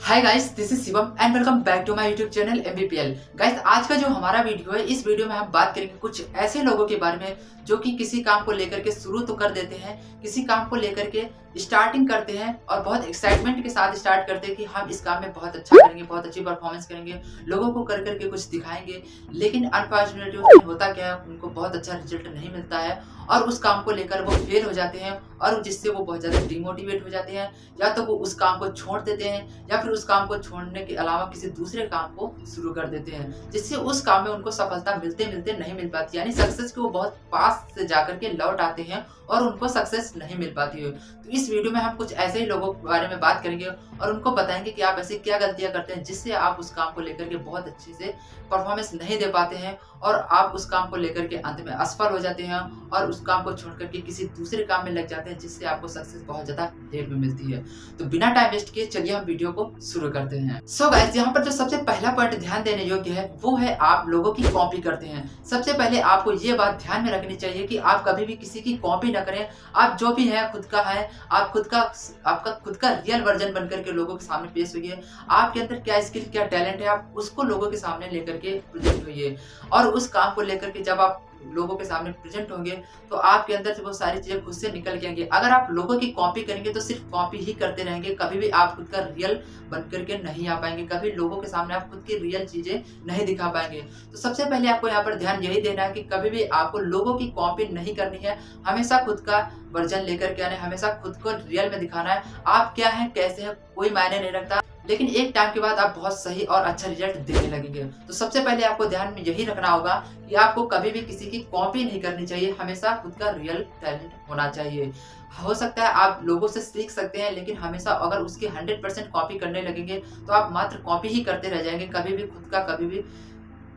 Hi guys, this is Shivam and welcome back to my YouTube channel MBPL। Guys, आज का जो हमारा video है, इस वीडियो में हम बात करेंगे कुछ ऐसे लोगों के बारे में जो कि किसी काम को लेकर के शुरू तो कर देते हैं, किसी काम को लेकर के स्टार्टिंग करते हैं और बहुत एक्साइटमेंट के साथ स्टार्ट करते हैं कि हम इस काम में बहुत अच्छा करेंगे, बहुत अच्छी परफॉर्मेंस करेंगे, लोगों को कर करके कुछ दिखाएंगे। लेकिन अनफॉर्चुनेटली उसमें होता क्या है, उनको बहुत अच्छा रिजल्ट नहीं मिलता है और उस काम को लेकर वो फेल हो जाते हैं और जिससे वो बहुत ज़्यादा डिमोटिवेट हो जाते हैं, या तो वो उस काम को छोड़ देते हैं या फिर उस काम को छोड़ने के अलावा किसी दूसरे काम को शुरू कर देते हैं, जिससे उस काम में उनको सफलता मिलते मिलते नहीं मिल पाती, यानी सक्सेस को वो बहुत पास से जाकर के लौट आते हैं और उनको सक्सेस नहीं मिल पाती है। तो इस वीडियो में हम कुछ ऐसे ही लोगों के बारे में बात करेंगे और उनको बताएंगे कि आप ऐसी क्या गलतियां करते हैं जिससे आप उस काम को लेकर के बहुत अच्छे से परफॉर्मेंस नहीं दे पाते हैं और आप उस काम को लेकर के अंत में असफल हो जाते हैं और उस काम को छोड़ करके किसी दूसरे काम में लग जाते हैं, जिससे आपको सक्सेस बहुत ज्यादा लेट में मिलती है। तो बिना टाइम वेस्ट किए चलिए हम वीडियो को शुरू करते हैं। सो गाइस, यहाँ पर जो सबसे पहला पॉइंट ध्यान देने योग्य है वो है आप लोगों की कॉपी करते हैं। सबसे पहले आपको ये बात ध्यान में रखनी चाहिए कि आप कभी भी किसी की कॉपी ना करें। आप जो भी है खुद का है, आप आपका खुद का रियल वर्जन बनकर के लोगों के सामने पेश होइए। आपके अंदर क्या स्किल, क्या टैलेंट है, आप उसको लोगों के सामने लेकर के प्रेजेंट होइए और उस काम को लेकर के जब आप लोगों के सामने प्रेजेंट होंगे तो आपके अंदर से वो सारी चीजें खुद से निकल के आएंगी। अगर आप लोगों की कॉपी करेंगे तो सिर्फ कॉपी ही करते रहेंगे, कभी भी आप खुद का रियल बन करके नहीं आ पाएंगे, कभी लोगों के सामने आप खुद की रियल चीजें नहीं दिखा पाएंगे। तो सबसे पहले आपको यहाँ पर ध्यान यही देना है कि कभी भी आपको लोगों की कॉपी नहीं करनी है, हमेशा खुद का वर्जन लेकर के आना है, हमेशा खुद को रियल में दिखाना है। आप क्या है, कैसे है, कोई मायने नहीं रखता, लेकिन एक टाइम के बाद आप बहुत सही और अच्छा रिजल्ट देने लगेंगे। तो सबसे पहले आपको ध्यान में यही रखना होगा कि आपको कभी भी किसी की कॉपी नहीं करनी चाहिए, हमेशा खुद का रियल टैलेंट होना चाहिए। हो सकता है आप लोगों से सीख सकते हैं, लेकिन हमेशा अगर उसकी 100% कॉपी करने लगेंगे तो आप मात्र कॉपी ही करते रह जाएंगे, कभी भी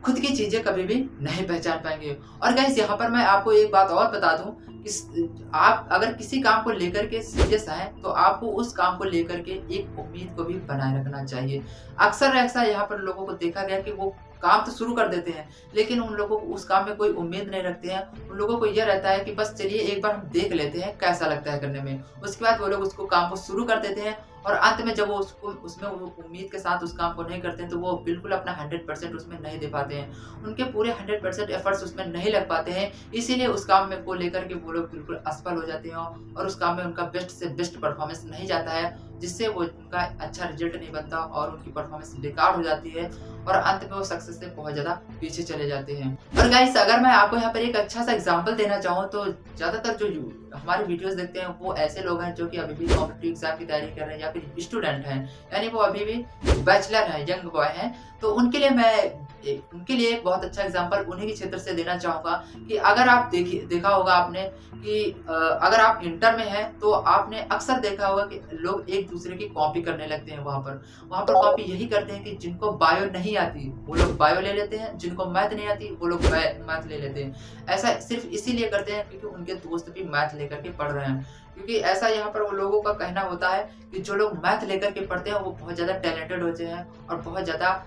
खुद की चीजें कभी भी नहीं पहचान पाएंगे। और गाइस, यहाँ पर मैं आपको एक बात और बता दूं कि आप अगर किसी काम को लेकर के सीरियस हैं तो आपको उस काम को लेकर के एक उम्मीद को भी बनाए रखना चाहिए। अक्सर ऐसा यहाँ पर लोगों को देखा गया कि वो काम तो शुरू कर देते हैं लेकिन उन लोगों को उस काम में कोई उम्मीद नहीं रखते हैं। उन लोगों को यह रहता है कि बस चलिए एक बार हम देख लेते हैं कैसा लगता है करने में, उसके बाद वो लोग उसको काम को शुरू कर देते हैं और अंत में जब वो उसमें वो उम्मीद के साथ उस काम को नहीं करते हैं तो वो बिल्कुल अपना 100% उसमें नहीं दे पाते हैं, उनके पूरे 100% एफर्ट्स उसमें नहीं लग पाते हैं। इसीलिए उस काम में को लेकर के वो लोग बिल्कुल असफल हो जाते हैं और उस काम में उनका बेस्ट से बेस्ट परफॉर्मेंस नहीं जाता है, जिससे वो उनका अच्छा रिजल्ट नहीं बनता और उनकी परफॉर्मेंस बेकार हो जाती है और अंत में वो सक्सेस से बहुत ज़्यादा पीछे चले जाते हैं। और गाइस, अगर मैं आपको यहाँ पर एक अच्छा सा एग्जांपल देना चाहूँ तो ज़्यादातर जो हमारे वीडियोस देखते हैं वो ऐसे लोग हैं जो कि अभी भी कॉम्पिटिटिव एग्जाम की तैयारी कर रहे हैं या फिर स्टूडेंट हैं, यानी वो अभी भी बैचलर हैं, यंग बॉय हैं। तो उनके लिए एक बहुत अच्छा एग्जांपल उन्हीं के क्षेत्र से देना चाहूँगा कि अगर आप देखा होगा आपने कि अगर आप इंटर में हैं तो आपने अक्सर देखा होगा कि लोग एक दूसरे की कॉपी करने लगते हैं। वहाँ पर कॉपी यही करते हैं कि जिनको बायो नहीं आती वो लोग बायो ले लेते हैं, जिनको मैथ नहीं आती वो लोग मैथ ले लेते हैं। ऐसा सिर्फ इसीलिए करते हैं क्योंकि उनके दोस्त भी मैथ लेकर के पढ़ रहे हैं, क्योंकि ऐसा यहाँ पर वो लोगों का कहना होता है कि जो लोग मैथ लेकर के पढ़ते हैं वो बहुत ज़्यादा टैलेंटेड होते हैं और बहुत ज़्यादा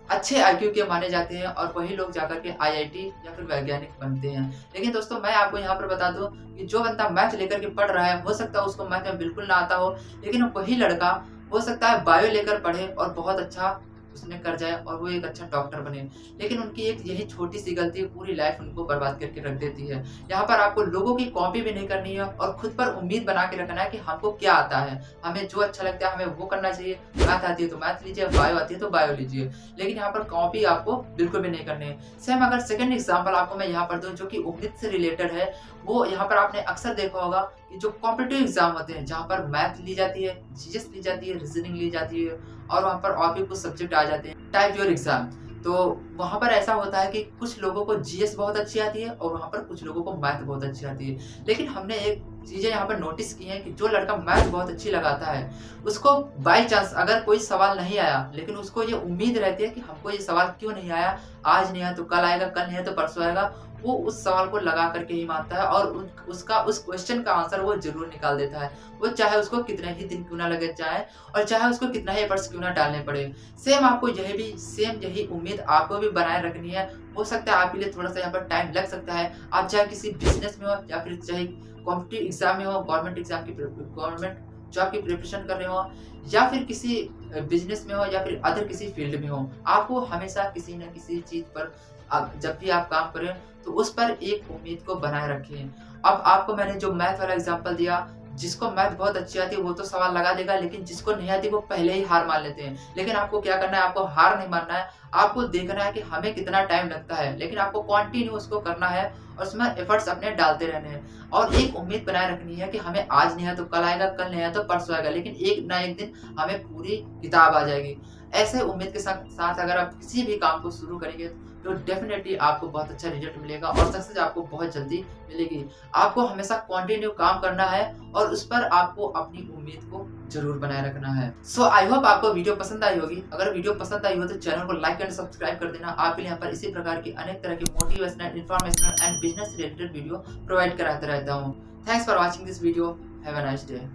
अच्छे IQ के माने जाते हैं और वही लोग जाकर के IIT या फिर वैज्ञानिक बनते हैं। लेकिन दोस्तों, मैं आपको यहाँ पर बता दूं कि जो बंदा मैथ लेकर के पढ़ रहा है, हो सकता है उसको मैथ में बिल्कुल ना आता हो, लेकिन वही लड़का हो सकता है बायो लेकर पढ़े और बहुत अच्छा उसमें कर जाए और वो एक अच्छा डॉक्टर बने। लेकिन उनकी एक यही छोटी सी गलती पूरी लाइफ उनको बर्बाद करके रख देती है। यहाँ पर आपको लोगों की कॉपी भी नहीं करनी है और खुद पर उम्मीद बना के रखना है कि हमको क्या आता है, हमें जो अच्छा लगता है हमें वो करना चाहिए। मैथ आती है तो मैथ लीजिए, बायो आती है तो बायो लीजिए, लेकिन यहाँ पर कॉपी आपको बिल्कुल भी नहीं करनी है। सेम अगर सेकंड एग्जाम्पल आपको मैं यहाँ पर दूं जो कि उम्मीद से रिलेटेड है, वो यहाँ पर आपने अक्सर देखा होगा कि जो कॉम्पिटिटिव एग्जाम होते हैं जहाँ पर मैथ ली जाती है, जीएस ली जाती है, रीजनिंग ली जाती है और वहाँ पर और भी कुछ सब्जेक्ट आ जाते हैं टाइप योर एग्जाम। तो वहाँ पर ऐसा होता है कि कुछ लोगों को जीएस बहुत अच्छी आती है और वहाँ पर कुछ लोगों को मैथ बहुत अच्छी आती है। लेकिन हमने एक चीज़ें यहाँ पर नोटिस की हैं कि जो लड़का मैथ बहुत अच्छी लगाता है उसको बाई चांस अगर कोई सवाल नहीं आया, लेकिन उसको ये उम्मीद रहती है कि हमको ये सवाल क्यों नहीं आया, आज नहीं आया तो कल आएगा, कल नहीं आया तो परसों आएगा, वो उस सवाल को लगा करके ही मानता है और उसका उस क्वेश्चन का आंसर वो जरूर निकाल देता है, वो चाहे उसको कितने ही दिन क्यों ना लगे जाए और चाहे उसको कितना ही एफर्ट्स क्यों ना डालने पड़े। सेम यही उम्मीद आपको भी बनाए रखनी है। हो सकता है आपके लिए थोड़ा सा यहाँ पर टाइम लग सकता है, आप चाहे किसी बिजनेस में हो या फिर चाहे कॉम्पिटिटिव एग्जाम में हो, गवर्नमेंट जॉब की प्रिपरेशन कर रहे हो या फिर किसी बिजनेस में हो या फिर अदर किसी फील्ड में हो, आपको हमेशा किसी न किसी चीज़ पर जब भी आप काम करें तो उस पर एक उम्मीद को बनाए रखें। अब आपको मैंने जो मैथ वाला एग्ज़ाम्पल दिया, जिसको मैथ बहुत अच्छी आती है वो तो सवाल लगा देगा, लेकिन जिसको नहीं आती वो पहले ही हार मान लेते हैं। लेकिन आपको क्या करना है, आपको हार नहीं मानना है, आपको देखना है कि हमें कितना टाइम लगता है, लेकिन आपको कंटिन्यू उसको करना है और उसमें एफर्ट्स अपने डालते रहने हैं। और एक उम्मीद बनाए रखनी है कि हमें आज नहीं है तो कल आएगा, कल नहीं है तो परसों आएगा, लेकिन एक ना एक दिन हमें पूरी किताब आ जाएगी। ऐसे उम्मीद के साथ अगर आप किसी भी काम को शुरू करेंगे तो डेफिनेटली आपको बहुत अच्छा रिजल्ट मिलेगा और सक्सेस आपको बहुत जल्दी मिलेगी। आपको हमेशा कंटिन्यू काम करना है और उस पर आपको अपनी उम्मीद को जरूर बनाए रखना है। सो आई होप आपको वीडियो पसंद आई होगी। अगर वीडियो पसंद आई हो तो चैनल को लाइक एंड सब्सक्राइब कर देना। आपके लिए यहाँ पर इसी प्रकार की अनेक तरह की motivational, informational and business related video provide कराते रहता हूँ। Thanks for watching this video. Have a nice day.